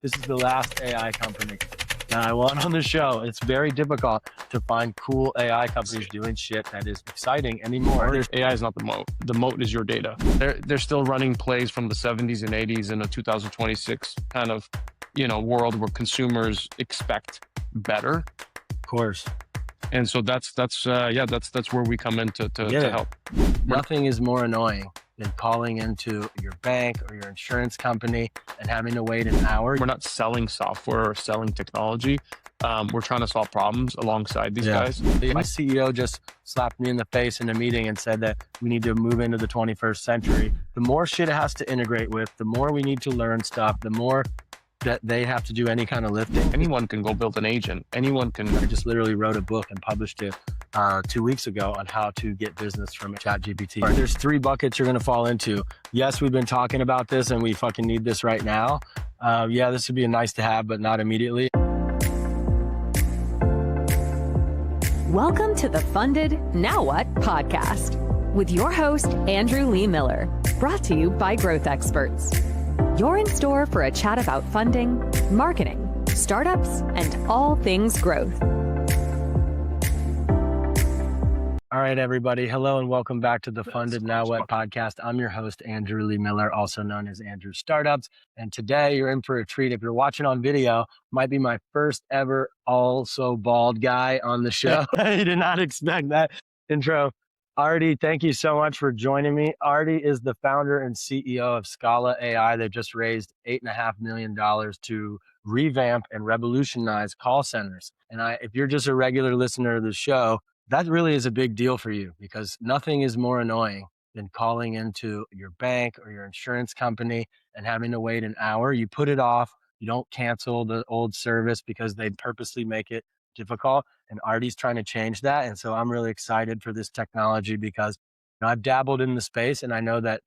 This is the last AI company that I want on the show. It's very difficult to find cool AI companies doing shit that is exciting anymore. AI is not the moat. The moat is your data. They're still running plays from the 70s and 80s in a 2026 kind of, world where consumers expect better. Of course. And so that's where we come in to help. Nothing is more annoying than calling into your bank or your insurance company and having to wait an hour. We're not selling software or selling technology. We're trying to solve problems alongside these guys. My CEO just slapped me in the face in a meeting and said that we need to move into the 21st century. The more shit it has to integrate with, the more we need to learn stuff, the more that they have to do any kind of lifting. Anyone can go build an agent. Anyone can. I just literally wrote a book and published it 2 weeks ago on how to get business from ChatGPT. There's 3 buckets you're going to fall into. Yes, we've been talking about this and we fucking need this right now. This would be a nice to have, but not immediately. Welcome to the Funded Now What podcast with your host, Andrew Lee Miller, brought to you by Growth Experts. You're in store for a chat about funding, marketing, startups, and all things growth. All right, everybody. Hello and welcome back to the Funded Now What podcast. I'm your host, Andrew Lee Miller, also known as Andrew Startups. And today you're in for a treat. If you're watching on video, might be my first ever also bald guy on the show. You did not expect that intro. Ardie, thank you so much for joining me. Ardie is the founder and CEO of Scala.ai. They've just raised $8.5 million to revamp and revolutionize call centers. And if you're just a regular listener to the show, that really is a big deal for you because nothing is more annoying than calling into your bank or your insurance company and having to wait an hour. You put it off. You don't cancel the old service because they purposely make it difficult. And Ardie's trying to change that. And so I'm really excited for this technology because I've dabbled in the space and I know that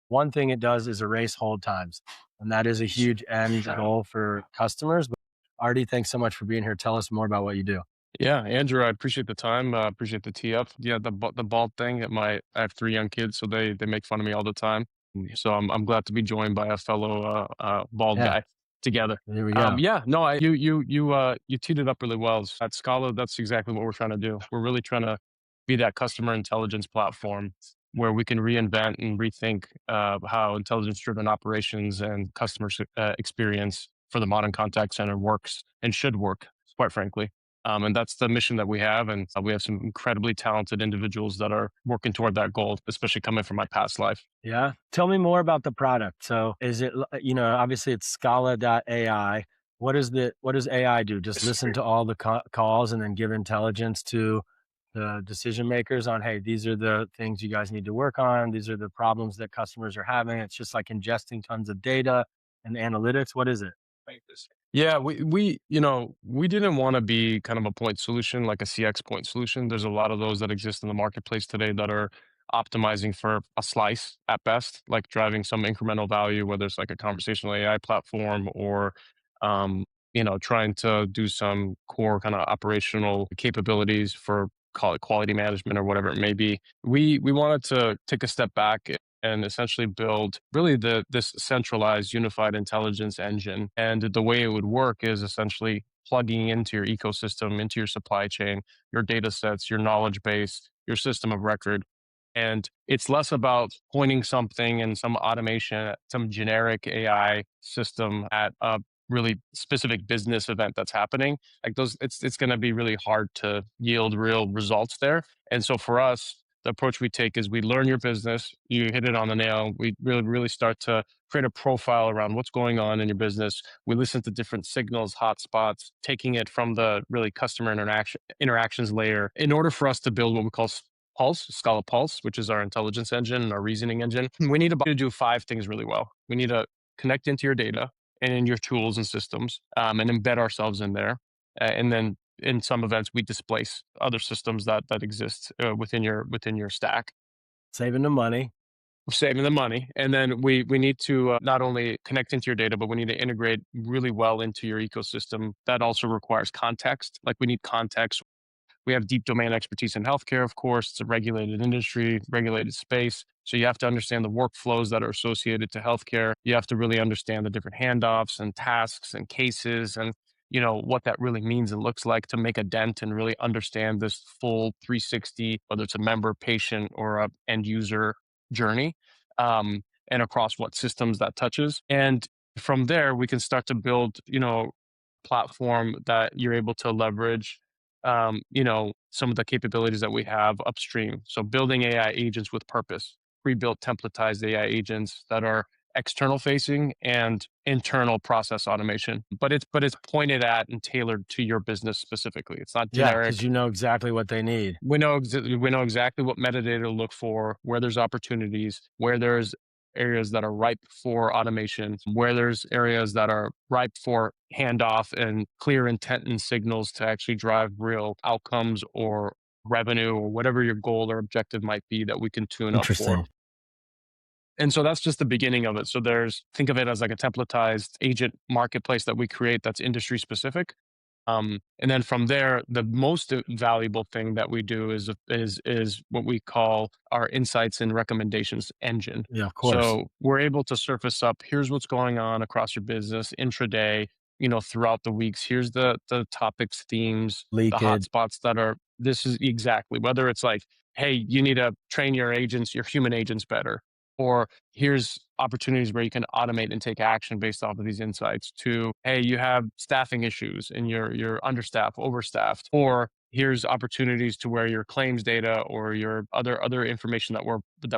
one thing it does is erase hold times. And that is a huge end goal for customers. But Ardie, thanks so much for being here. Tell us more about what you do. Yeah, Andrew, I appreciate the time. Appreciate the tee up. Yeah, the bald thing. I have 3 young kids, so they make fun of me all the time. So I'm glad to be joined by a fellow bald guy together. There we go. You teed it up really well. At Scala, that's exactly what we're trying to do. We're really trying to be that customer intelligence platform where we can reinvent and rethink how intelligence-driven operations and customer experience for the modern contact center works and should work, quite frankly. And that's the mission that we have. And we have some incredibly talented individuals that are working toward that goal, especially coming from my past life. Yeah. Tell me more about the product. So is it, obviously it's Scala.ai. What does AI do? Just listen to all the calls and then give intelligence to the decision makers on, hey, these are the things you guys need to work on. These are the problems that customers are having. It's just like ingesting tons of data and analytics. What is it? Yeah, we didn't want to be kind of a point solution, like a CX point solution. There's a lot of those that exist in the marketplace today that are optimizing for a slice at best, like driving some incremental value, whether it's like a conversational AI platform or, trying to do some core kind of operational capabilities for, call it quality management or whatever it may be. We wanted to take a step back and essentially build really this centralized unified intelligence engine. And the way it would work is essentially plugging into your ecosystem, into your supply chain, your data sets, your knowledge base, your system of record. And it's less about pointing something in some automation, some generic AI system at a really specific business event that's happening. Like it's going to be really hard to yield real results there. And so for us, the approach we take is we learn your business. You hit it on the nail. We really start to create a profile around what's going on in your business. We listen to different signals, hotspots, taking it from the really customer interactions layer in order for us to build what we call Pulse, Scala Pulse, which is our intelligence engine and our reasoning engine. We need to do 5 things really well. We need to connect into your data and in your tools and systems and embed ourselves in there. And then in some events, we displace other systems that exist within your stack. Saving the money. Saving the money. And then we need to not only connect into your data, but we need to integrate really well into your ecosystem. That also requires context. Like we need context We have deep domain expertise in healthcare, of course. It's a regulated industry, regulated space. So you have to understand the workflows that are associated to healthcare. You have to really understand the different handoffs and tasks and cases and what that really means and looks like to make a dent and really understand this full 360, whether it's a member, patient, or a end user journey, and across what systems that touches. And from there, we can start to build, platform that you're able to leverage, some of the capabilities that we have upstream. So building AI agents with purpose, pre-built templatized AI agents that are external facing and internal process automation, but it's pointed at and tailored to your business specifically. It's not Yeah, generic. because you know exactly what they need. We know exactly what metadata to look for, where there's opportunities, where there's areas that are ripe for automation, where there's areas that are ripe for handoff and clear intent and signals to actually drive real outcomes or revenue or whatever your goal or objective might be that we can tune up for. Interesting. And so that's just the beginning of it. So think of it as like a templatized agent marketplace that we create that's industry specific. And then from there, the most valuable thing that we do is what we call our insights and recommendations engine. Yeah, of course. So we're able to surface up, here's what's going on across your business intraday, throughout the weeks. Here's the topics, themes, the Leakage. hotspots this is exactly, whether it's like, hey, you need to train your human agents better, or here's opportunities where you can automate and take action based off of these insights, to, hey, you have staffing issues and you're understaffed, overstaffed, or here's opportunities to where your claims data or your other information that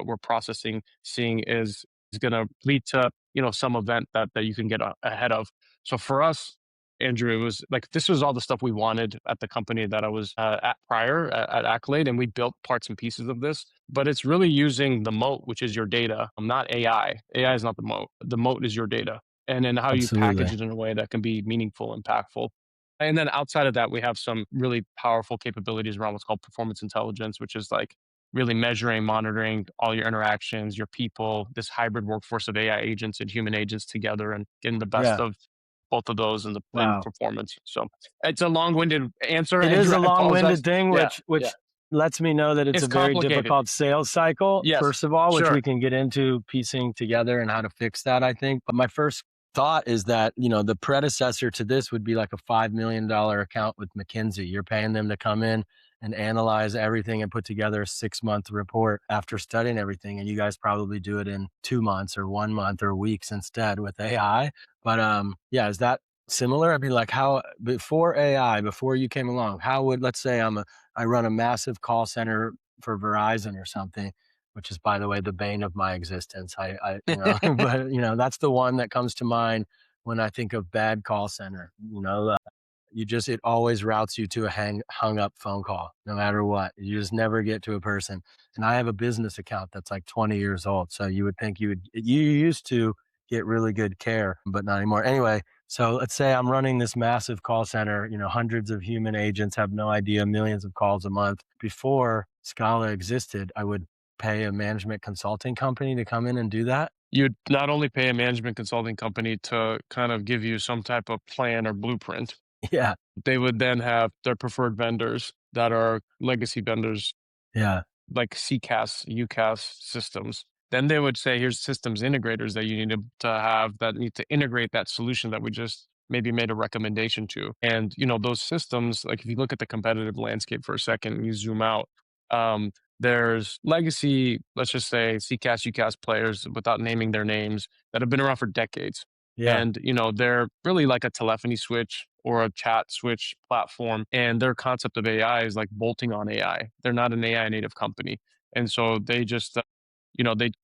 we're processing, seeing is going to lead to some event that you can get ahead of. So for us, Andrew, it was like, this was all the stuff we wanted at the company that I was at prior at Accolade, and we built parts and pieces of this. But it's really using the moat, which is your data, not AI. AI is not the moat. The moat is your data, and then how you package Absolutely. it in a way that can be meaningful, impactful. And then outside of that, we have some really powerful capabilities around what's called performance intelligence, which is like really measuring, monitoring all your interactions, your people, this hybrid workforce of AI agents and human agents together, and getting the best Yeah. of both of those in Wow. performance. So it's a long-winded answer. It is Andrew, a I apologize. long-winded thing, Yeah, which yeah. lets me know that it's It's a very complicated. difficult sales cycle, Yes, first of all, which sure. we can get into piecing together and how to fix that, I think. But my first thought is that, the predecessor to this would be like a $5 million account with McKinsey. You're paying them to come in and analyze everything and put together a 6-month report after studying everything. And you guys probably do it in 2 months or 1 month or weeks instead with AI. But yeah, is that similar? I mean, like, how before AI, before you came along, how would, let's say I run a massive call center for Verizon or something, which is, by the way, the bane of my existence. But that's the one that comes to mind when I think of bad call center. It always routes you to a hung up phone call, no matter what. You just never get to a person. And I have a business account that's like 20 years old. So you would think you used to get really good care, but not anymore. Anyway, so let's say I'm running this massive call center, hundreds of human agents, have no idea, millions of calls a month. Before Scala existed, I would pay a management consulting company to come in and do that. You'd not only pay a management consulting company to kind of give you some type of plan or blueprint, Yeah. they would then have their preferred vendors that are legacy vendors, Yeah. like CCaaS, UCaaS systems. Then they would say, here's systems integrators that you need to have that need to integrate that solution that we just maybe made a recommendation to. And, those systems, like if you look at the competitive landscape for a second and you zoom out, there's legacy, let's just say CCaaS, UCaaS players, without naming their names, that have been around for decades. Yeah. And, they're really like a telephony switch or a chat switch platform. And their concept of AI is like bolting on AI. They're not an AI native company. And so they just,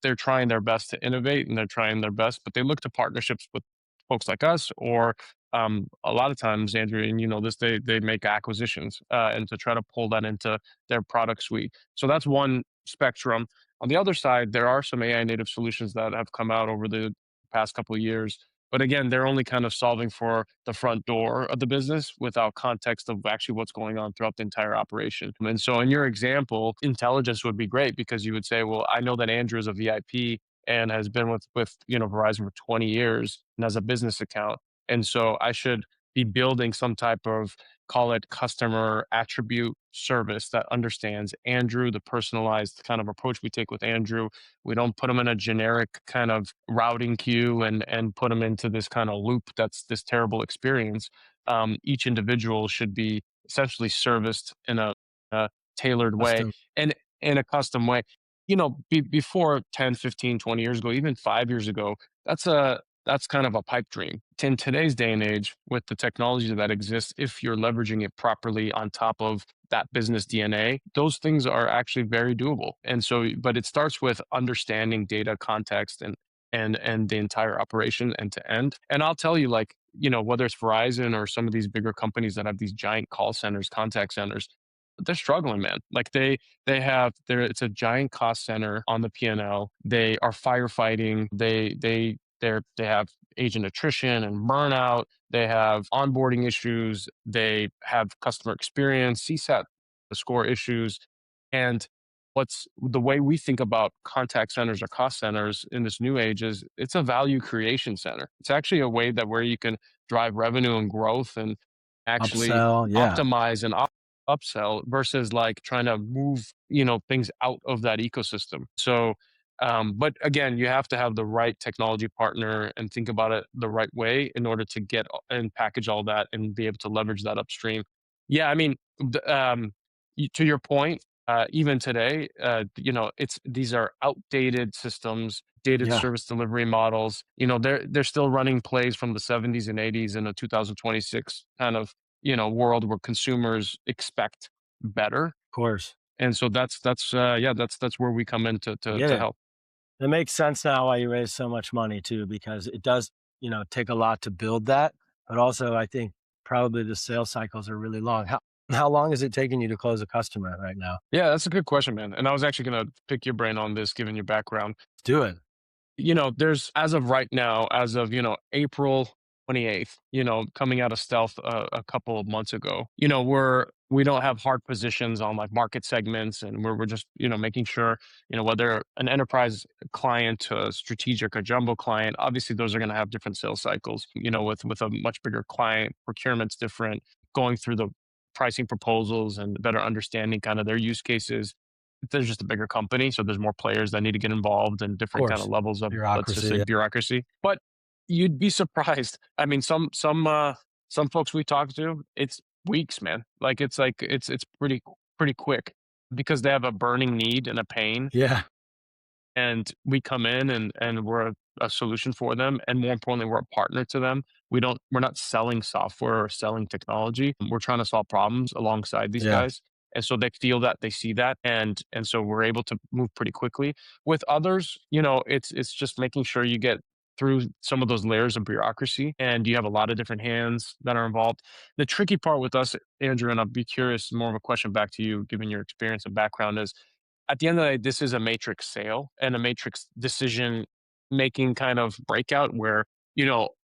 they're trying their best to innovate and they're trying their best, but they look to partnerships with folks like us, or a lot of times, Andrew, and this, they make acquisitions and to try to pull that into their product suite. So that's one spectrum. On the other side, there are some AI native solutions that have come out over the past couple of years. But again, they're only kind of solving for the front door of the business without context of actually what's going on throughout the entire operation. And so in your example, intelligence would be great, because you would say, well, I know that Andrew is a VIP and has been with Verizon for 20 years and has a business account. And so I should be building some type of call it customer attribute service that understands Andrew, the personalized kind of approach we take with Andrew. We don't put them in a generic kind of routing queue and put them into this kind of loop that's this terrible experience. Each individual should be essentially serviced in a tailored way Custom. and in a custom way. Before 10, 15, 20 years ago, even 5 years ago, that's kind of a pipe dream. In today's day and age, with the technology that exists, if you're leveraging it properly on top of that business DNA, those things are actually very doable. And so, but it starts with understanding data context and the entire operation end to end. And I'll tell you, like, whether it's Verizon or some of these bigger companies that have these giant call centers, contact centers, they're struggling, man. Like it's a giant cost center on the P&L. They are firefighting. They have agent attrition and burnout. They have onboarding issues. They have customer experience, CSAT score issues. And what's the way we think about contact centers or cost centers in this new age is it's a value creation center. It's actually a way that where you can drive revenue and growth and actually Upsell. Yeah. optimize and upsell versus like trying to move, things out of that ecosystem. So, but again, you have to have the right technology partner and think about it the right way in order to get and package all that and be able to leverage that upstream. Yeah, I mean, to your point, even today, these are outdated systems, dated Yeah. service delivery models. They're still running plays from the 70s and 80s in a 2026 kind of world where consumers expect better. Of course. And so that's where we come in to Get it. help. It makes sense now why you raise so much money too, because it does, take a lot to build that. But also, I think probably the sales cycles are really long. How long is it taking you to close a customer right now? Yeah, that's a good question, man. And I was actually going to pick your brain on this, given your background. Let's do it. There's, as of right now, as of April 28th, coming out of stealth a couple of months ago, we don't have hard positions on like market segments, and we're just making sure whether an enterprise client to a strategic or jumbo client, obviously those are going to have different sales cycles. With a much bigger client, procurement's different, going through the pricing proposals and better understanding kind of their use cases. There's just a bigger company, so there's more players that need to get involved and different kind of levels of, let's just say, bureaucracy. But you'd be surprised. I mean, some folks we talk to, it's weeks, man. It's pretty quick because they have a burning need and a pain. Yeah. And we come in and we're a solution for them. And more importantly, we're a partner to them. We're not selling software or selling technology. We're trying to solve problems alongside these guys. And so they feel that, they see that, and so we're able to move pretty quickly. With others, it's just making sure you get through some of those layers of bureaucracy, and you have a lot of different hands that are involved. The tricky part with us, Andrew, and I'll be curious, more of a question back to you, given your experience and background, is at the end of the day, this is a matrix sale and a matrix decision making kind of breakout where,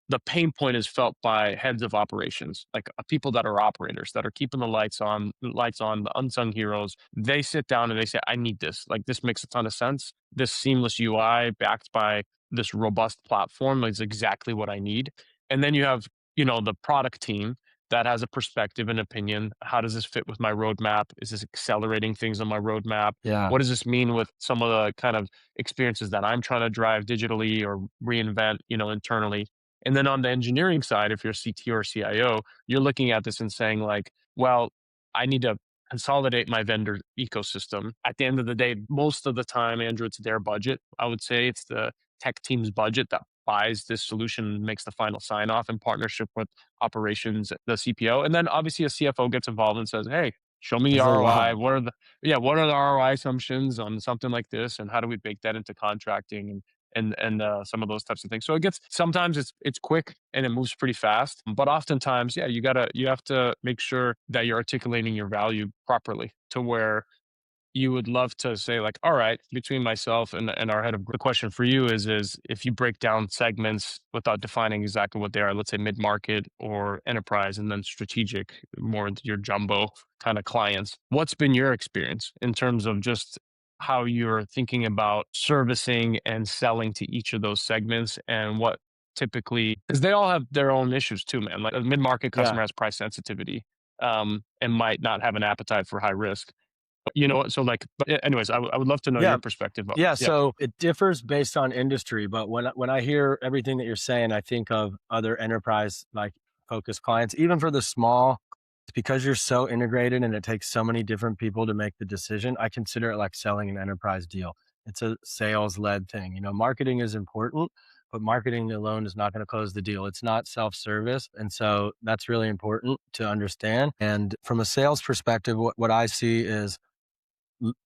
the pain point is felt by heads of operations, like people that are operators that are keeping the lights on, the unsung heroes. They sit down and they say, I need this. Like, this makes a ton of sense. This seamless UI backed by this robust platform is exactly what I need. And then you have, the product team that has a perspective and opinion. How does this fit with my roadmap? Is this accelerating things on my roadmap? Yeah. What does this mean with some of the kind of experiences that I'm trying to drive digitally or reinvent, internally? And then on the engineering side, if you're a CTO or CIO, you're looking at this and saying like, well, I need to consolidate my vendor ecosystem. At the end of the day, most of the time, Andrew, it's their budget. I would say it's the tech team's budget that buys this solution and makes the final sign off in partnership with operations, the CPO. And then obviously a CFO gets involved and says, hey, show me the That's a ROI. lot. What are the ROI assumptions on something like this? And how do we bake that into contracting and some of those types of things? So sometimes it's quick and it moves pretty fast, but oftentimes, you have to make sure that you're articulating your value properly to where you would love to say like, all right, between myself and our head of, the question for you is if you break down segments without defining exactly what they are, let's say mid-market or enterprise, and then strategic, more into your jumbo kind of clients, what's been your experience in terms of just how you're thinking about servicing and selling to each of those segments, and what typically, because they all have their own issues too, man. Like a mid-market customer has price sensitivity. and might not have an appetite for high risk. But you know what? So like, but anyways, I would love to know Yeah. your perspective. Yeah, so it differs based on industry, but when I hear everything that you're saying, I think of other enterprise like focused clients, even for the small, it's because you're so integrated and it takes so many different people to make the decision. I consider it like selling an enterprise deal. It's a sales led thing. You know, marketing is important, but marketing alone is not going to close the deal. It's not self-service. And so that's really important to understand. And from a sales perspective, what I see is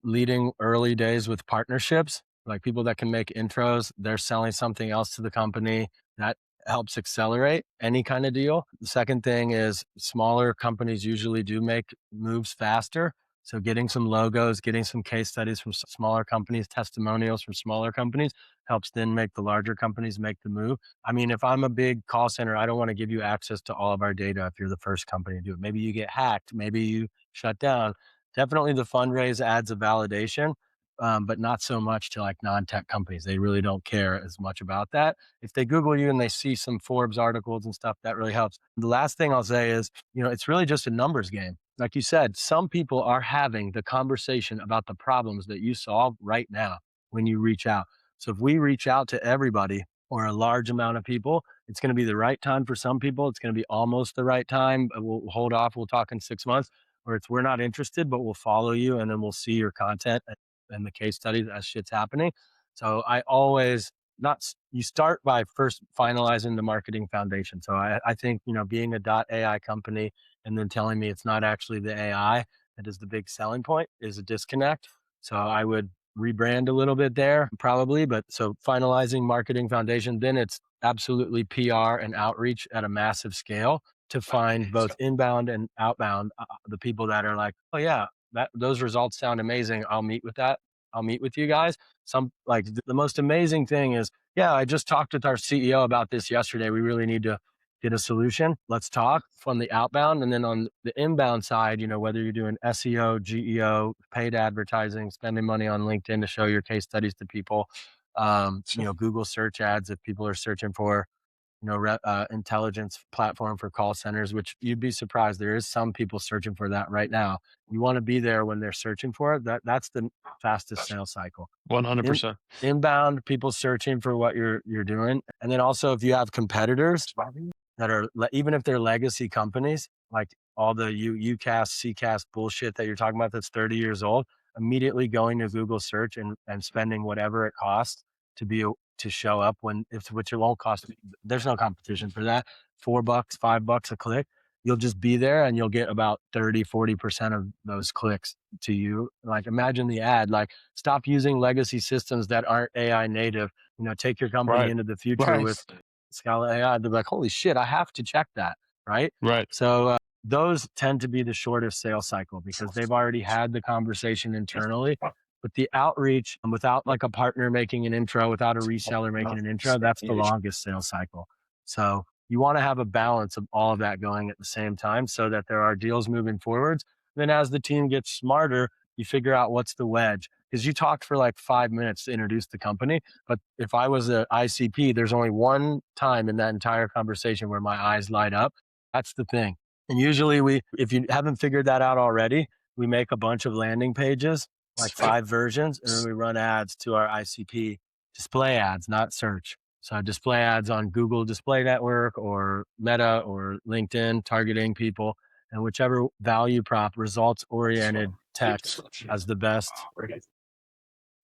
leading early days with partnerships, like people that can make intros, they're selling something else to the company that helps accelerate any kind of deal. The second thing is smaller companies usually do make moves faster. So getting some logos, getting some case studies from smaller companies, testimonials from smaller companies helps then make the larger companies make the move. I mean, if I'm a big call center, I don't want to give you access to all of our data if you're the first company to do it. Maybe you get hacked, maybe you shut down. Definitely the fundraise adds a validation, but not so much to like non-tech companies. They really don't care as much about that. If they Google you and they see some Forbes articles and stuff, that really helps. The last thing I'll say is, you know, it's really just a numbers game. Like you said, some people are having the conversation about the problems that you solve right now when you reach out. So if we reach out to everybody or a large amount of people, it's going to be the right time for some people. It's going to be almost the right time. We'll hold off. We'll talk in 6 months. Or it's we're not interested, but we'll follow you and then we'll see your content and the case studies as shit's happening. So I always you start by first finalizing the marketing foundation. So I think, you know, being a .ai company and then telling me it's not actually the AI that is the big selling point is a disconnect. So I would rebrand a little bit there probably, but so finalizing marketing foundation, then it's absolutely PR and outreach at a massive scale to find both inbound and outbound, the people that are like, oh yeah, those results sound amazing. I'll meet with that. I'll meet with you guys. Some like the most amazing thing is, yeah, I just talked with our CEO about this yesterday. We really need to get a solution. Let's talk from the outbound. And then on the inbound side, you know, whether you're doing SEO, GEO, paid advertising, spending money on LinkedIn to show your case studies to people, you know, Google search ads if people are searching for, you know, intelligence platform for call centers, which you'd be surprised. There is some people searching for that right now. You want to be there when they're searching for it. That's the fastest sales cycle. 100%. Inbound, people searching for what you're doing. And then also if you have competitors that are, even if they're legacy companies, like all the UCAS, CCAS bullshit that you're talking about that's 30 years old, immediately going to Google search and spending whatever it costs to show up which it won't cost. There's no competition for that. $4, $5 a click. You'll just be there and you'll get about 30-40% of those clicks to you. Like imagine the ad, like stop using legacy systems that aren't AI native, you know, take your company into the future with Scala.ai. They're like, holy shit, I have to check that. Right. Right. So those tend to be the shortest sales cycle because they've already had the conversation internally. But the outreach without like a partner making an intro, without a reseller making an intro, that's the longest sales cycle. So you want to have a balance of all of that going at the same time so that there are deals moving forwards. Then as the team gets smarter, you figure out what's the wedge. Because you talked for like 5 minutes to introduce the company. But if I was an ICP, there's only one time in that entire conversation where my eyes light up. That's the thing. And usually if you haven't figured that out already, we make a bunch of landing pages, like 5 versions, and then we run ads to our ICP, display ads, not search. So display ads on Google Display Network or Meta or LinkedIn, targeting people, and whichever value prop, results oriented text has the best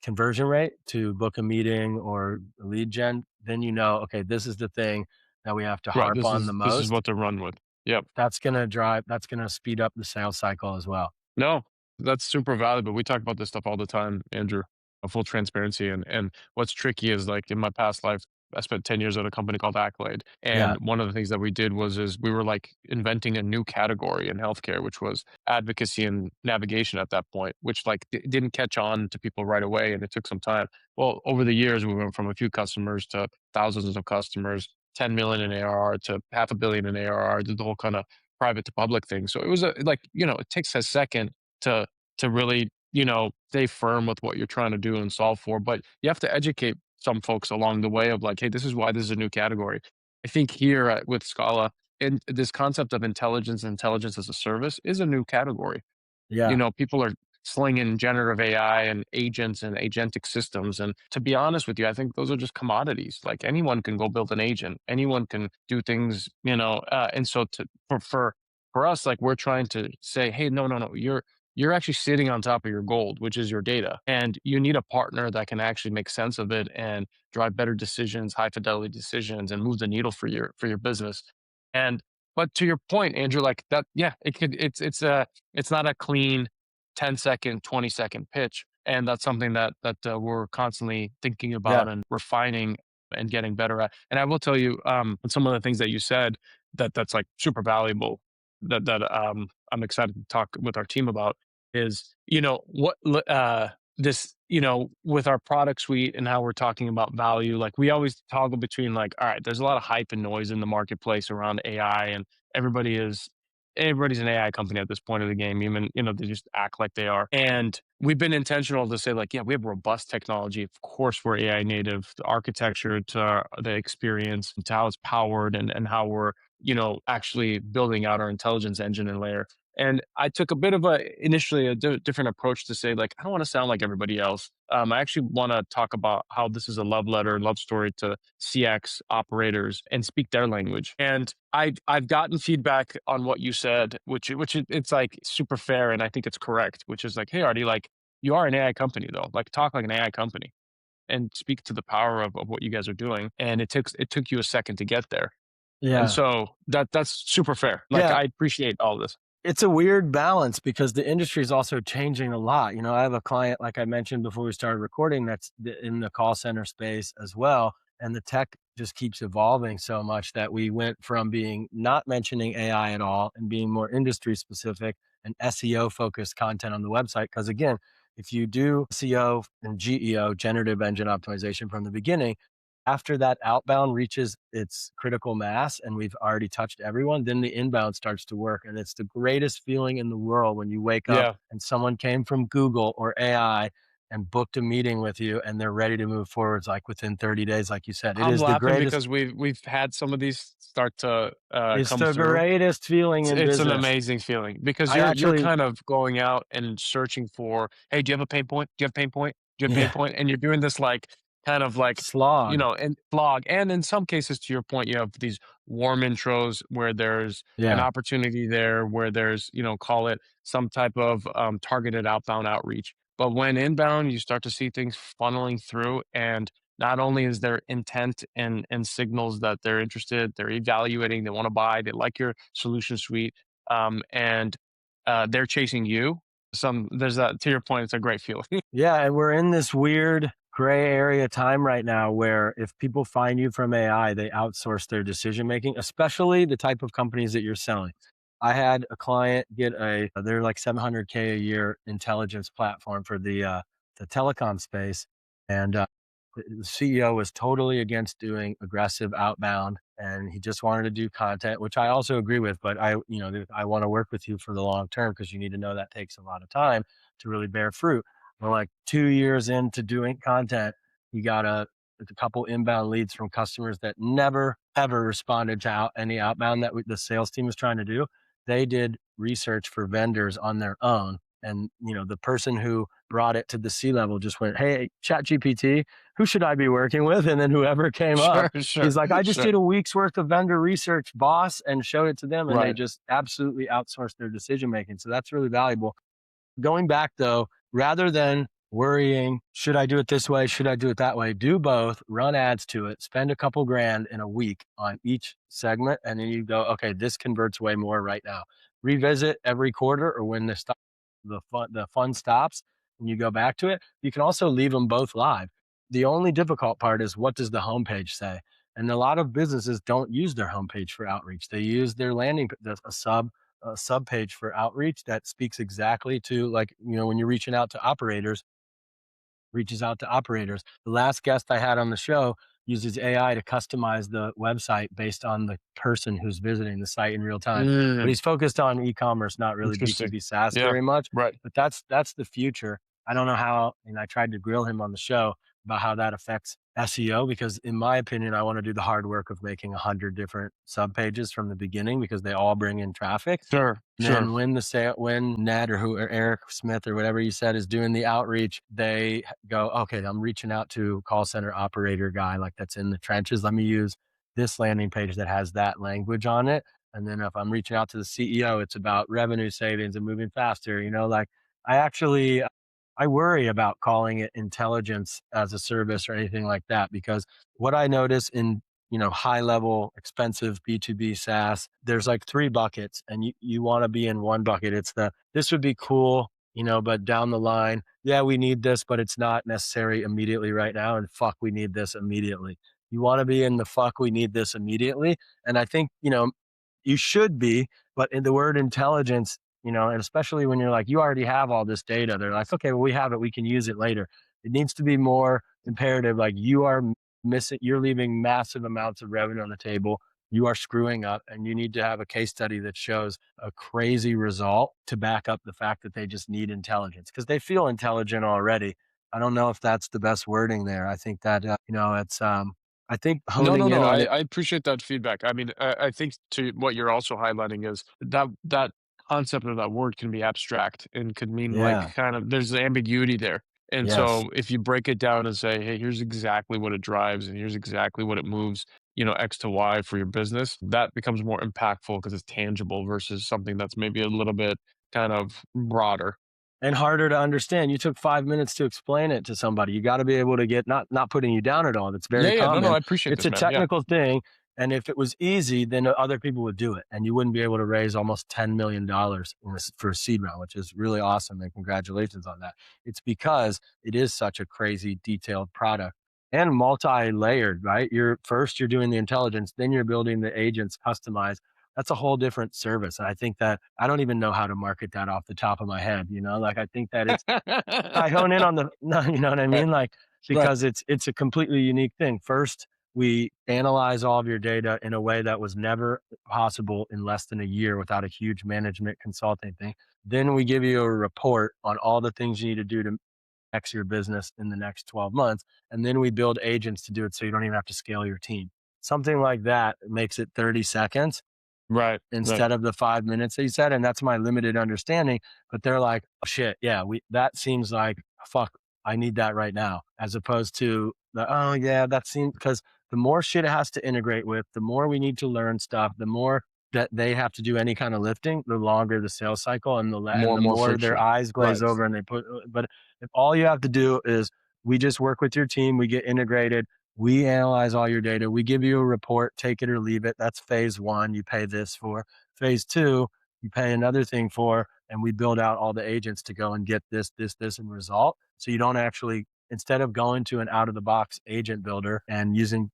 conversion rate to book a meeting or lead gen, then you know, okay, this is the thing that we have to harp on the most. This is what to run with. Yep. That's going to speed up the sales cycle as well. No, that's super valuable. We talk about this stuff all the time, Andrew, full transparency. And what's tricky is like in my past life, I spent 10 years at a company called Accolade. And one of the things that we did is we were like inventing a new category in healthcare, which was advocacy and navigation at that point, which like didn't catch on to people right away. And it took some time. Well, over the years, we went from a few customers to thousands of customers, 10 million in ARR to $500 million in ARR, did the whole kind of private to public thing. So it was it takes a second to really, stay firm with what you're trying to do and solve for, but you have to educate some folks along the way of like, hey, this is why this is a new category. I think here with Scala, this concept of intelligence as a service is a new category. Yeah. People are slinging generative AI and agents and agentic systems. And to be honest with you, I think those are just commodities. Like anyone can go build an agent, anyone can do things, and so for us, like we're trying to say, hey, no, you're actually sitting on top of your gold, which is your data. And you need a partner that can actually make sense of it and drive better decisions, high fidelity decisions, and move the needle for your business. And but to your point, Andrew, like that, yeah, it's not a clean 10-second, 20-second pitch. And that's something that we're constantly thinking Yeah. about and refining and getting better at. And I will tell you, some of the things that you said that's like super valuable that I'm excited to talk with our team about is, this, with our product suite and how we're talking about value, like we always toggle between like, all right, there's a lot of hype and noise in the marketplace around AI, and everybody is everybody's an AI company at this point of the game. Even, they just act like they are. And we've been intentional to say, like, yeah, we have robust technology. Of course, we're AI native. The architecture to the experience, to how it's powered, and how we're, actually building out our intelligence engine and layer. And I took a bit of initially a different approach to say, like, I don't want to sound like everybody else. I actually want to talk about how this is a love story to CX operators and speak their language. And I've gotten feedback on what you said, it's like super fair, and I think it's correct. Which is like, hey, Ardie, like you are an AI company though. Like talk like an AI company and speak to the power of what you guys are doing. And it took you a second to get there. And Yeah. so that's super fair. Like Yeah. I appreciate all this. It's a weird balance because the industry is also changing a lot. I have a client, like I mentioned before we started recording, that's in the call center space as well. And the tech just keeps evolving so much that we went from being not mentioning AI at all and being more industry specific and SEO focused content on the website. Because again, if you do SEO and GEO, generative engine optimization from the beginning, after that outbound reaches its critical mass and we've already touched everyone, then the inbound starts to work. And it's the greatest feeling in the world when you wake up Yeah. and someone came from Google or AI and booked a meeting with you and they're ready to move forwards like within 30 days, like you said. It I'm is the laughing greatest, because we've had some of these start to it's come the through. greatest feeling in It's an business. amazing feeling because I you're actually, kind of going out and searching for, hey, do you have a pain point? Do you have a pain point? Do you have a pain yeah, point? And you're doing this like kind of like, slog. and blog. And in some cases, to your point, you have these warm intros where there's an Yeah. opportunity there, where there's, call it some type of targeted outbound outreach. But when inbound, you start to see things funneling through, and not only is there intent and signals that they're interested, they're evaluating, they want to buy, they like your solution suite, and they're chasing you. There's that, to your point, it's a great feeling. Yeah, and we're in this weird gray area time right now where if people find you from AI, they outsource their decision making, especially the type of companies that you're selling. I had a client get they're like 700K a year intelligence platform for the telecom space, and the CEO was totally against doing aggressive outbound, and he just wanted to do content, which I also agree with. But I want to work with you for the long term because you need to know that takes a lot of time to really bear fruit. Well, like 2 years into doing content, he got a couple inbound leads from customers that never ever responded to any outbound that the sales team was trying to do. They did research for vendors on their own, and the person who brought it to the C level just went, "Hey, Chat GPT, who should I be working with?" And then whoever came up, Sure, sure, he's like, "I just sure. did a week's worth of vendor research, boss," and showed it to them, and they Right. just absolutely outsourced their decision making. So that's really valuable. Going back though, rather than worrying, should I do it this way? Should I do it that way? Do both, run ads to it, spend a couple grand in a week on each segment. And then you go, okay, this converts way more right now. Revisit every quarter or when the fun stops and you go back to it. You can also leave them both live. The only difficult part is what does the homepage say? And a lot of businesses don't use their homepage for outreach. They use their a sub page for outreach that speaks exactly to, like, when you're reaches out to operators. The last guest I had on the show uses AI to customize the website based on the person who's visiting the site in real time. But Mm, he's focused on e-commerce, not really interesting. B2B SaaS Yeah. very much. Right. But that's the future. I don't know how, and I tried to grill him on the show about how that affects SEO, because in my opinion, I want to do the hard work of making 100 different sub pages from the beginning because they all bring in traffic. Sure. Then when Ned or Eric Smith or whatever you said is doing the outreach, they go, okay, I'm reaching out to call center operator guy like that's in the trenches. Let me use this landing page that has that language on it. And then if I'm reaching out to the CEO, it's about revenue savings and moving faster. Like I worry about calling it intelligence as a service or anything like that, because what I notice in high level, expensive B2B SaaS, there's like three buckets, and you want to be in one bucket. It's this would be cool, but down the line, yeah, we need this, but it's not necessary immediately right now. And fuck, we need this immediately. You want to be in the fuck, we need this immediately. And I think, you should be, but in the word intelligence, and especially when you're like, you already have all this data, they're like, okay, well, we have it, we can use it later. It needs to be more imperative. Like you are you're leaving massive amounts of revenue on the table. You are screwing up, and you need to have a case study that shows a crazy result to back up the fact that they just need intelligence, because they feel intelligent already. I don't know if that's the best wording there. I think that, it's, I think honing in on it. I appreciate that feedback. I mean, I think to what you're also highlighting is that concept of that word can be abstract and could mean like Yeah. kind of there's ambiguity there. And Yes. so if you break it down and say, hey, here's exactly what it drives and here's exactly what it moves, X to Y for your business, that becomes more impactful because it's tangible versus something that's maybe a little bit kind of broader. And harder to understand. You took 5 minutes to explain it to somebody. You got to be able to get, not putting you down at all. That's very Yeah, common. no, I appreciate It's this, a man. Yeah. technical thing. And if it was easy, then other people would do it. And you wouldn't be able to raise almost $10 million for a seed round, which is really awesome. And congratulations on that. It's because it is such a crazy detailed product and multi-layered, right? You're doing the intelligence, then you're building the agents customized. That's a whole different service. And I think that I don't even know how to market that off the top of my head. Like I think that I hone in on no, you know what I mean? Like, because it's a completely unique thing. First, we analyze all of your data in a way that was never possible in less than a year without a huge management consulting thing. Then we give you a report on all the things you need to do to X your business in the next 12 months. And then we build agents to do it so you don't even have to scale your team. Something like that makes it 30 seconds. Right. Instead of the 5 minutes that you said. And that's my limited understanding. But they're like, oh, shit, yeah, that seems like, fuck, I need that right now. As opposed to oh yeah, that seems, because the more shit it has to integrate with, the more we need to learn stuff, the more that they have to do any kind of lifting, the longer the sales cycle, and the more their eyes glaze over and but if all you have to do is we just work with your team, we get integrated, we analyze all your data. We give you a report, take it or leave it. That's phase one. You pay this for. Phase two, you pay another thing for, and we build out all the agents to go and get this, and result. So you don't actually, instead of going to an out of the box agent builder and using,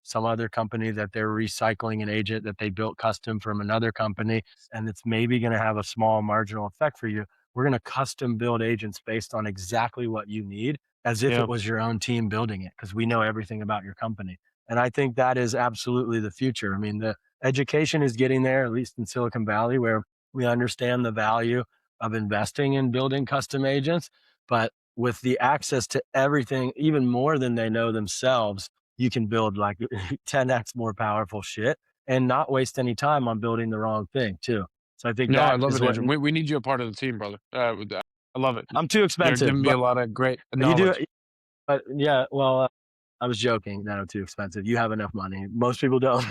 some other company that they're recycling an agent that they built custom from another company, and it's maybe going to have a small marginal effect for you. We're going to custom build agents based on exactly what you need, as if it was your own team building it, because we know everything about your company. And I think that is absolutely the future. I mean, the education is getting there, at least in Silicon Valley, where we understand the value of investing in building custom agents. But with the access to everything, even more than they know themselves, you can build like 10x more powerful shit and not waste any time on building the wrong thing too. So I think I love is it, what Andrew. We need you a part of the team, brother. I love it. I'm too You're expensive. giving me a lot of great You do, knowledge. but yeah, well, I was joking that I'm too expensive. You have enough money. Most people don't.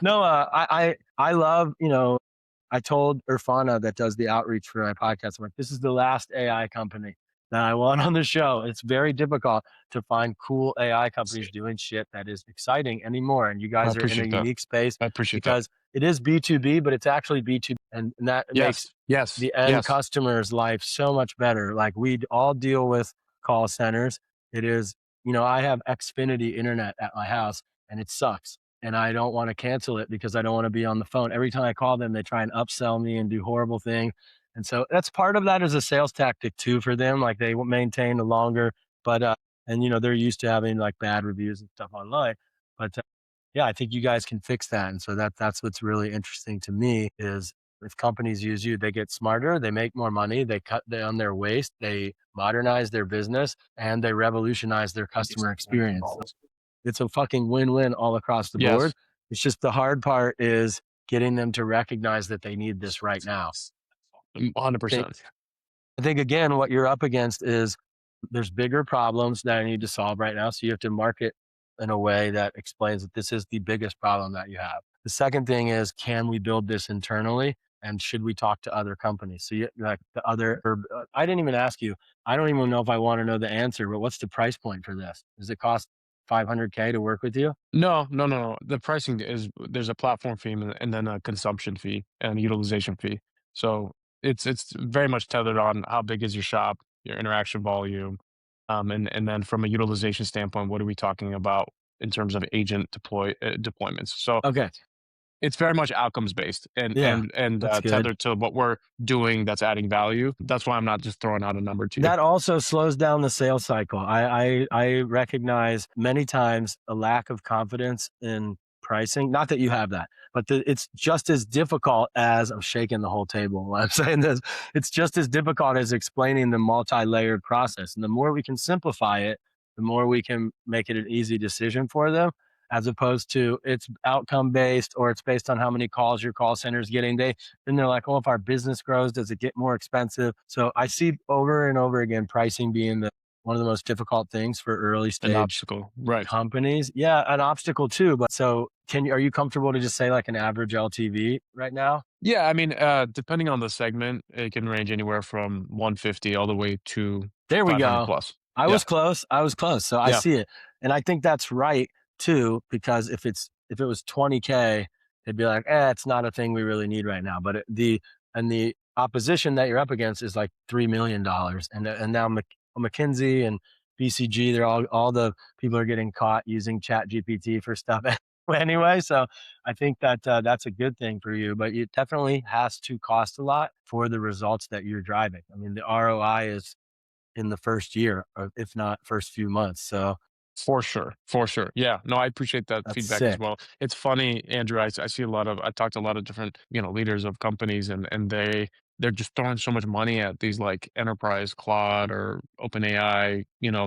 No, I love, I told Irfana that does the outreach for my podcast, I'm like, this is the last AI company that I want on the show. It's very difficult to find cool AI companies doing shit that is exciting anymore. And you guys are in a unique space because it is B2B, but it's actually B2B. And that makes the end customer's life so much better. Like we all deal with call centers. It is, I have Xfinity internet at my house and it sucks. And I don't want to cancel it because I don't want to be on the phone. Every time I call them, they try and upsell me and do horrible things. And so that's part of that as a sales tactic too for them. Like they maintain a longer, but, and they're used to having like bad reviews and stuff online. But yeah, I think you guys can fix that. And so that's what's really interesting to me is If companies use you, they get smarter, they make more money, they cut down their waste, they modernize their business, and they revolutionize their customer experience. So it's a fucking win-win all across the board. Yes, It's just the hard part is getting them to recognize that they need this right now. I think 100%. I think again, what you're up against is there's bigger problems that I need to solve right now. So you have to market in a way that explains that this is the biggest problem that you have. The second thing is, can we build this internally? And should we talk to other companies? So you like the other, or, I didn't even ask you. I don't even know if I want to know the answer, but what's the price point for this? Does it cost 500K to work with you? No, no, no, no. The pricing is there's a platform fee and then a consumption fee and a utilization fee. So it's very much tethered on how big is your shop, your interaction volume, and then from a utilization standpoint, what are we talking about in terms of agent deployments? So Okay. it's very much outcomes based and Yeah, that's good. tethered to what we're doing that's adding value. That's why I'm not just throwing out a number to you. That also slows down the sales cycle. I recognize many times a lack of confidence in pricing. Not that you have that, but it's just as difficult as I'm shaking the whole table while I'm saying this. It's just as difficult as explaining the multi-layered process. And the more we can simplify it, the more we can make it an easy decision for them, as opposed to it's outcome based or it's based on how many calls your call center is getting. Then they're like, oh, if our business grows, does it get more expensive? So I see over and over again pricing being one of the most difficult things for early An stage obstacle, right? companies. Yeah, an obstacle too. But so are you comfortable to just say like an average LTV right now? Yeah, I mean, depending on the segment, it can range anywhere from 150 all the way to There we 500 go. plus. I Yeah, was close. I was close. So I yeah, see it. And I think that's right too, because if it was 20K, they'd be like, it's not a thing we really need right now. But the opposition that you're up against is like $3 million. And now McKinsey and BCG, they're all the people are getting caught using Chat GPT for stuff anyway. So I think that that's a good thing for you, but it definitely has to cost a lot for the results that you're driving. I mean, the ROI is in the first year, or if not first few months. So for sure, for sure. Yeah, no, I appreciate that that's feedback as sick. well. It's funny, Andrew. I see a lot of I talked to a lot of different leaders of companies, and they're just throwing so much money at these like enterprise Claude or OpenAI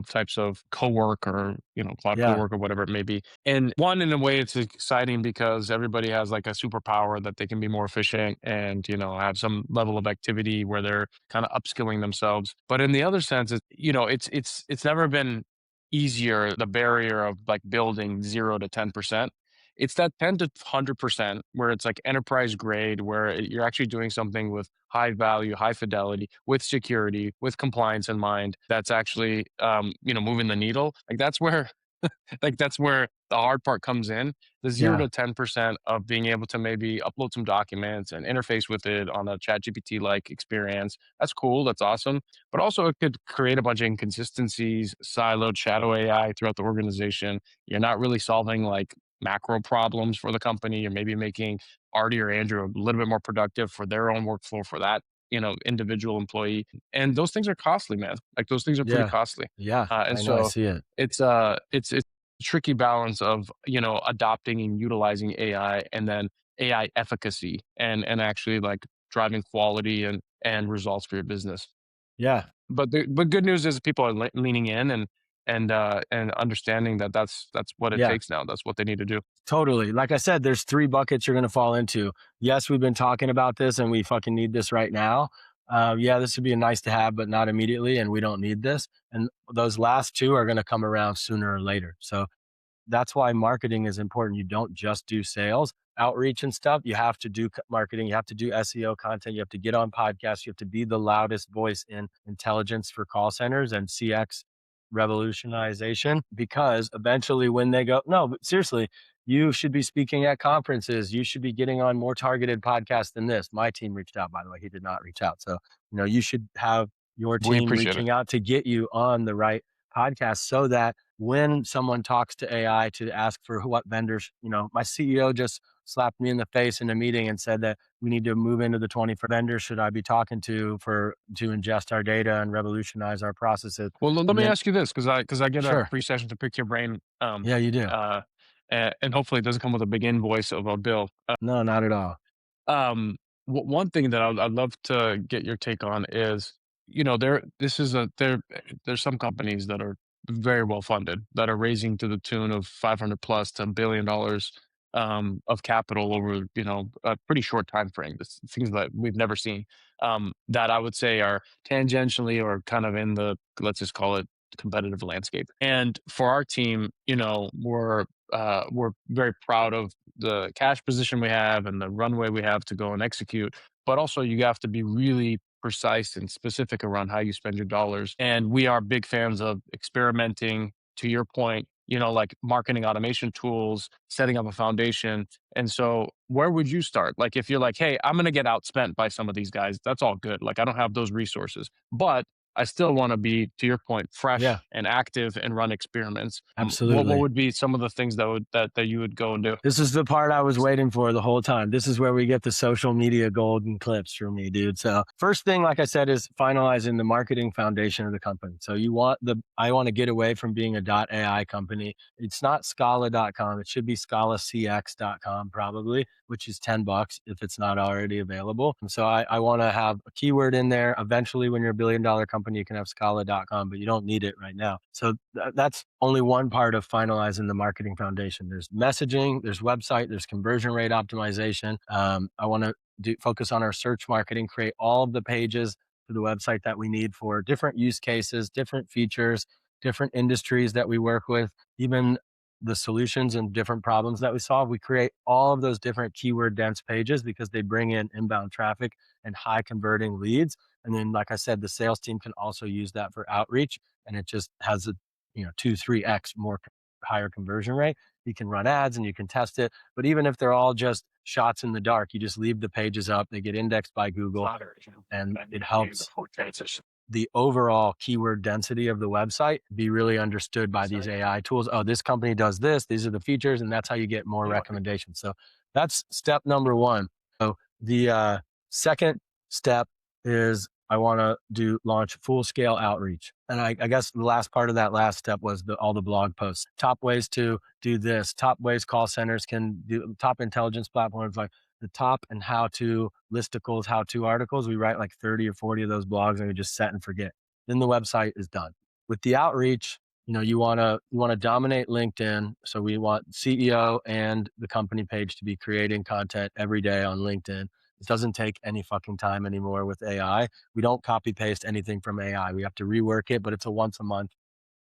types of co-work or Cloud Yeah. co-work or whatever it may be. And one, in a way, it's exciting because everybody has like a superpower that they can be more efficient and have some level of activity where they're kind of upskilling themselves. But in the other sense, it's never been easier, the barrier of like building 0 to 10%. It's that 10 to 100% where it's like enterprise grade, where you're actually doing something with high value, high fidelity, with security, with compliance in mind. That's actually, moving the needle. Like that's where the hard part comes in. The zero Yeah. to 10% of being able to maybe upload some documents and interface with it on a chat GPT like experience. That's cool. That's awesome. But also it could create a bunch of inconsistencies, siloed shadow AI throughout the organization. You're not really solving like macro problems for the company. You're maybe making Ardie or Andrew a little bit more productive for their own workflow for that individual employee. And those things are costly, man. Like those things are pretty Yeah. costly. Yeah. And I know. I so see it. it's a tricky balance of adopting and utilizing AI and then AI efficacy and actually like driving quality and results for your business. Yeah. But good news is people are leaning in and understanding that that's what it Yeah. takes now. That's what they need to do. Totally. Like I said, there's 3 buckets you're going to fall into. Yes, we've been talking about this and we fucking need this right now. Yeah, this would be a nice to have, but not immediately. And we don't need this. And those last 2 are going to come around sooner or later. So that's why marketing is important. You don't just do sales outreach and stuff. You have to do marketing. You have to do SEO content. You have to get on podcasts. You have to be the loudest voice in intelligence for call centers and CX revolutionization, because eventually when they go, no, but seriously, you should be speaking at conferences. You should be getting on more targeted podcasts than this. My team reached out, by the way. He did not reach out. So, you should have your We team appreciate it. reaching out to get you on the right podcast so that when someone talks to AI to ask for what vendors, my CEO just slapped me in the face in a meeting and said that we need to move into the 21st vendors should I be talking to ingest our data and revolutionize our processes. Well, let And me then, ask you this because I get a sure. free session to pick your brain. Yeah, you do. And hopefully it doesn't come with a big invoice of a bill. No, not at all. Um, one thing that I'd love to get your take on is, there's some companies that are very well funded that are raising to the tune of 500 plus to $1 billion of capital over, a pretty short time frame. This things that we've never seen, that I would say are tangentially or kind of in the, let's just call it, competitive landscape. And for our team, we're very proud of the cash position we have and the runway we have to go and execute. But also, you have to be really precise and specific around how you spend your dollars. And we are big fans of experimenting. To your point, like marketing automation tools, setting up a foundation. And so, where would you start? Like, if you're like, hey, I'm going to get outspent by some of these guys, that's all good. Like, I don't have those resources, but I still want to be, to your point, fresh Yeah. and active and run experiments. What Absolutely. would be some of the things that you would go and do? This is the part I was waiting for the whole time. This is where we get the social media golden clips from me, dude. So first thing, like I said, is finalizing the marketing foundation of the company. So I want to get away from being a .ai company. It's not Scala.com. It should be ScalaCX.com probably, which is $10 if it's not already available. And so I want to have a keyword in there. Eventually, when you're a $1 billion company, you can have Scala.com, but you don't need it right now. So that's only one part of finalizing the marketing foundation. There's messaging, there's website, there's conversion rate optimization. I want to focus on our search marketing, create all of the pages for the website that we need for different use cases, different features, different industries that we work with, even the solutions and different problems that we solve. We create all of those different keyword dense pages because they bring in inbound traffic and high converting leads. And then, like I said, the sales team can also use that for outreach, and it just has a 2-3x more higher conversion rate. You can run ads and you can test it, but even if they're all just shots in the dark, you just leave the pages up, they get indexed by Google, and it helps the overall keyword density of the website be really understood by these AI tools. Oh, this company does this, these are the features, and that's how you get more recommendations. So that's step number one. So the second step is I want to launch full scale outreach. And I guess the last part of that last step was all the blog posts. Top ways to do this, top ways call centers can do, top intelligence platforms, like the top and how to listicles, how to articles. We write like 30 or 40 of those blogs and we just set and forget. Then the website is done. With the outreach, you want to dominate LinkedIn. So we want CEO and the company page to be creating content every day on LinkedIn. It doesn't take any fucking time anymore with AI. We don't copy paste anything from AI. We have to rework it, but it's a once a month,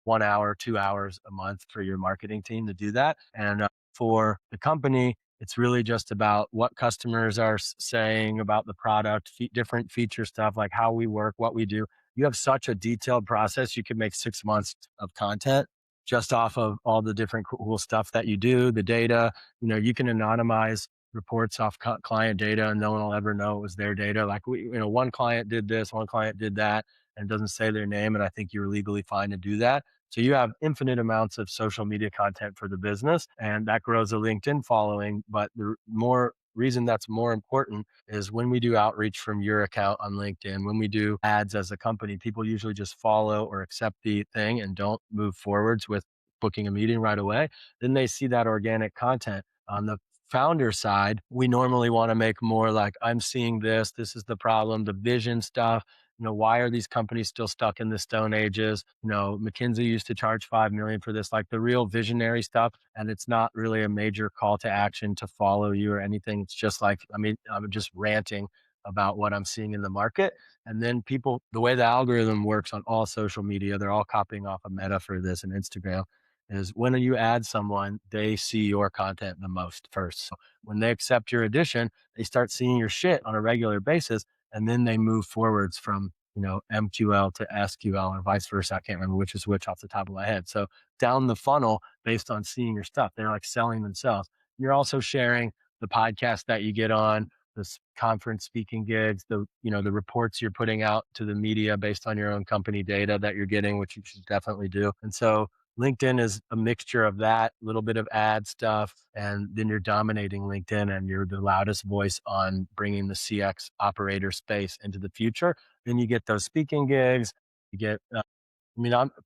1 hour, 2 hours a month for your marketing team to do that. And for the company, it's really just about what customers are saying about the product, different feature stuff, like how we work, what we do. You have such a detailed process. You could make 6 months of content just off of all the different cool stuff that you do, the data. You can anonymize reports off client data and no one will ever know it was their data. Like one client did this, one client did that, and it doesn't say their name. And I think you're legally fine to do that. So you have infinite amounts of social media content for the business, and that grows a LinkedIn following. But the more reason that's more important is when we do outreach from your account on LinkedIn, when we do ads as a company, people usually just follow or accept the thing and don't move forwards with booking a meeting right away. Then they see that organic content. On the founder side, we normally want to make more like, I'm seeing this is the problem, the vision stuff. Why are these companies still stuck in the Stone Ages? McKinsey used to charge 5 million for this, like the real visionary stuff. And it's not really a major call to action to follow you or anything. It's just like, I'm just ranting about what I'm seeing in the market. And then people, the way the algorithm works on all social media, they're all copying off of Meta for this and Instagram, is when you add someone, they see your content the most first. So when they accept your addition, they start seeing your shit on a regular basis. And then they move forwards from, MQL to SQL or vice versa. I can't remember which is which off the top of my head. So down the funnel based on seeing your stuff, they're like selling themselves. You're also sharing the podcast that you get on, this conference speaking gigs, the reports you're putting out to the media based on your own company data that you're getting, which you should definitely do. And so LinkedIn is a mixture of that, a little bit of ad stuff, and then you're dominating LinkedIn and you're the loudest voice on bringing the CX operator space into the future. Then you get those speaking gigs. You get,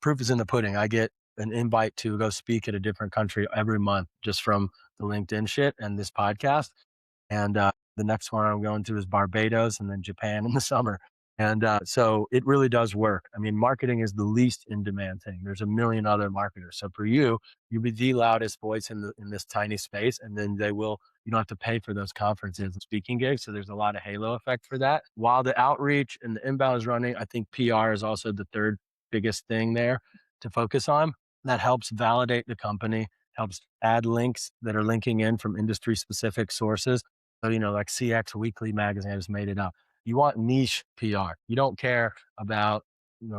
proof is in the pudding. I get an invite to go speak at a different country every month just from the LinkedIn shit and this podcast. And The next one I'm going to is Barbados, and then Japan in the summer. And so it really does work. I mean, marketing is the least in demand thing. There's a million other marketers. So for you, you'll be the loudest voice in this tiny space, and then you don't have to pay for those conferences and speaking gigs. So there's a lot of halo effect for that. While the outreach and the inbound is running, I think PR is also the third biggest thing there to focus on. That helps validate the company, helps add links that are linking in from industry specific sources. So, like CX Weekly magazine, I just made it up. You want niche PR. You don't care about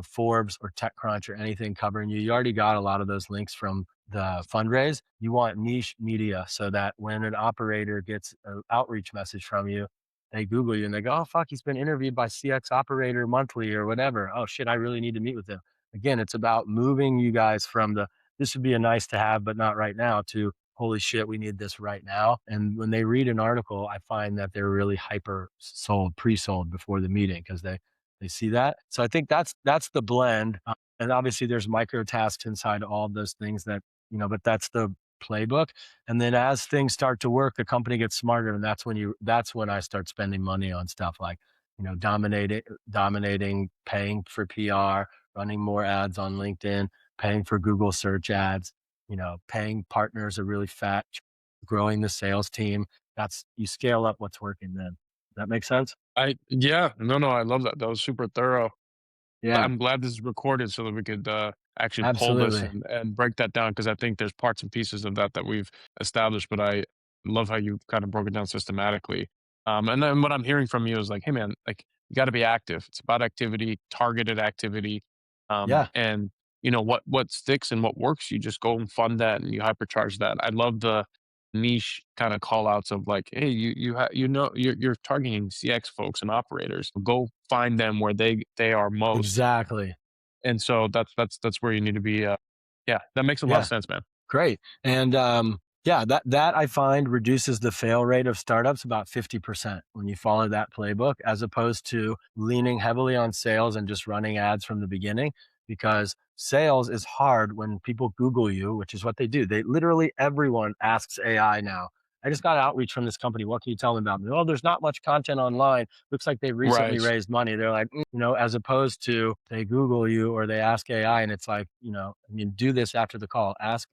Forbes or TechCrunch or anything covering you. You already got a lot of those links from the fundraise. You want niche media so that when an operator gets an outreach message from you, they Google you and they go, oh, fuck, he's been interviewed by CX Operator Monthly or whatever. Oh, shit, I really need to meet with him. Again, it's about moving you guys from this would be a nice to have, but not right now, to holy shit, we need this right now. And when they read an article, I find that they're really hyper sold, pre-sold before the meeting because they see that. So I think that's the blend. And obviously there's micro tasks inside all of those things that, but that's the playbook. And then as things start to work, the company gets smarter. And that's when I start spending money on stuff like, dominating, paying for PR, running more ads on LinkedIn, paying for Google search ads, paying partners a really fat, growing the sales team. You scale up what's working then. Does that make sense? Yeah, no, I love that. That was super thorough. Yeah, I'm glad this is recorded so that we could actually pull this absolutely. and break that down, because I think there's parts and pieces of that we've established, but I love how you kind of broke it down systematically. And then what I'm hearing from you is like, hey man, like you got to be active. It's about activity, targeted activity, Yeah, and what sticks and what works. You just go and fund that and you hypercharge that. I love the niche kind of call outs of like, hey, you're targeting CX folks and operators. Go find them where they are most. exactly. And so that's where you need to be. Yeah, that makes a lot of Yeah. sense, man. Great. And yeah, that I find reduces the fail rate of startups about 50% when you follow that playbook, as opposed to leaning heavily on sales and just running ads from the beginning, because sales is hard when people Google you, which is what they do. Literally everyone asks AI now. I just got outreach from this company. What can you tell them about me? Oh, there's not much content online. Looks like they recently Right. raised money. They're like, as opposed to they Google you or they ask AI, and it's like, do this after the call. Ask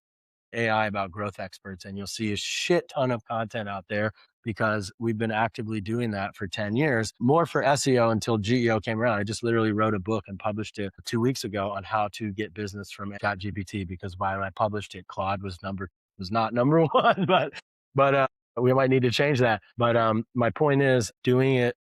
AI about growth experts, and you'll see a shit ton of content out there, because we've been actively doing that for 10 years, more for SEO until GEO came around. I just literally wrote a book and published it 2 weeks ago on how to get business from ChatGPT, because when I published it, Claude was not number one, but we might need to change that. But my point is doing it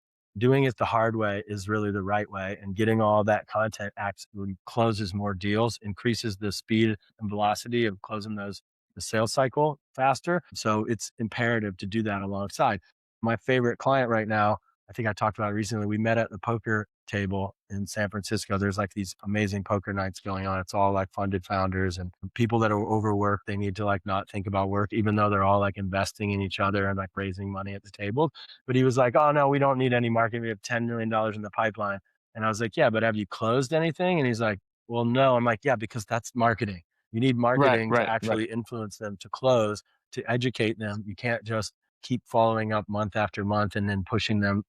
the hard way is really the right way, and getting all that content actually closes more deals, increases the speed and velocity of closing the sales cycle faster. So it's imperative to do that alongside. My favorite client right now, I think I talked about it recently. We met at the poker table in San Francisco. There's like these amazing poker nights going on. It's all like funded founders and people that are overworked. They need to like not think about work, even though they're all like investing in each other and like raising money at the table. But he was like, oh no, we don't need any marketing. We have $10 million in the pipeline. And I was like, yeah, but have you closed anything? And he's like, well, no. I'm like, yeah, because that's marketing. You need Right. marketing to Right. Right. actually influence them to close, to educate them. You can't just keep following up month after month and then pushing them.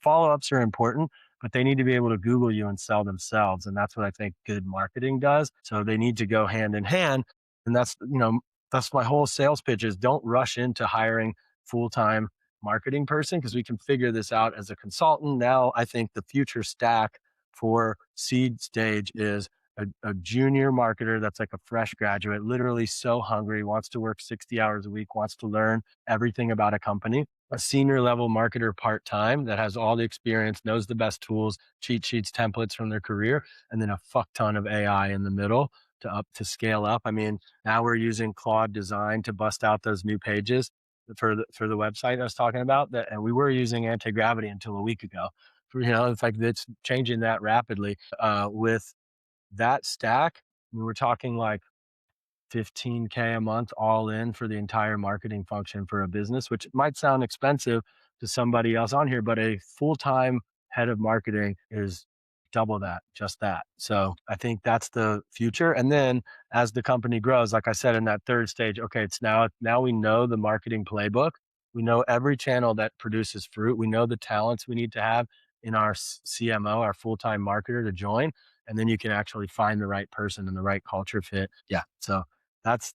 Follow-ups are important, but they need to be able to Google you and sell themselves. And that's what I think good marketing does. So they need to go hand in hand. And that's my whole sales pitch is don't rush into hiring full-time marketing person, because we can figure this out as a consultant. Now, I think the future stack for seed stage is a junior marketer that's like a fresh graduate, literally so hungry, wants to work 60 hours a week, wants to learn everything about a company. A senior level marketer part-time that has all the experience, knows the best tools, cheat sheets, templates from their career, and then a fuck ton of AI in the middle to scale up. I mean, now we're using Claude Design to bust out those new pages for the website I was talking about, and we were using anti-gravity until a week ago. It's like it's changing that rapidly. With that stack, we were talking like 15K a month all in for the entire marketing function for a business, which might sound expensive to somebody else on here, but a full-time head of marketing is double that, just that. So I think that's the future. And then as the company grows, like I said, in that third stage, okay, it's now we know the marketing playbook. We know every channel that produces fruit. We know the talents we need to have in our CMO, our full-time marketer, to join. And then you can actually find the right person and the right culture fit. Yeah. So that's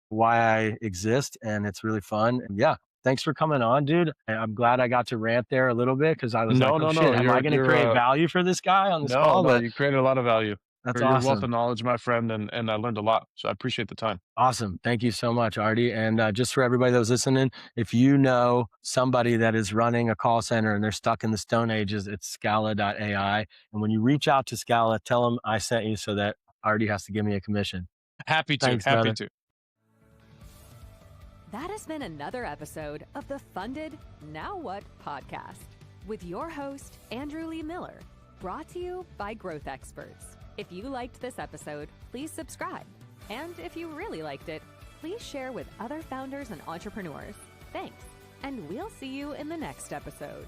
why I exist, and it's really fun. And yeah, thanks for coming on, dude. I'm glad I got to rant there a little bit because I was like, oh shit, am I going to create value for this guy on this call? No, you created a lot of value. That's You're awesome. wealth of knowledge, my friend, and I learned a lot. So I appreciate the time. Awesome. Thank you so much, Ardie. And just for everybody that was listening, if you know somebody that is running a call center and they're stuck in the Stone Ages, it's Scala.ai. And when you reach out to Scala, tell them I sent you so that Ardie has to give me a commission. Happy to. Thanks, happy brother. to. That has been another episode of the Funded Now What podcast with your host, Andrew Lee Miller, brought to you by Growth Experts. If you liked this episode, please subscribe. And if you really liked it, please share with other founders and entrepreneurs. Thanks, and we'll see you in the next episode.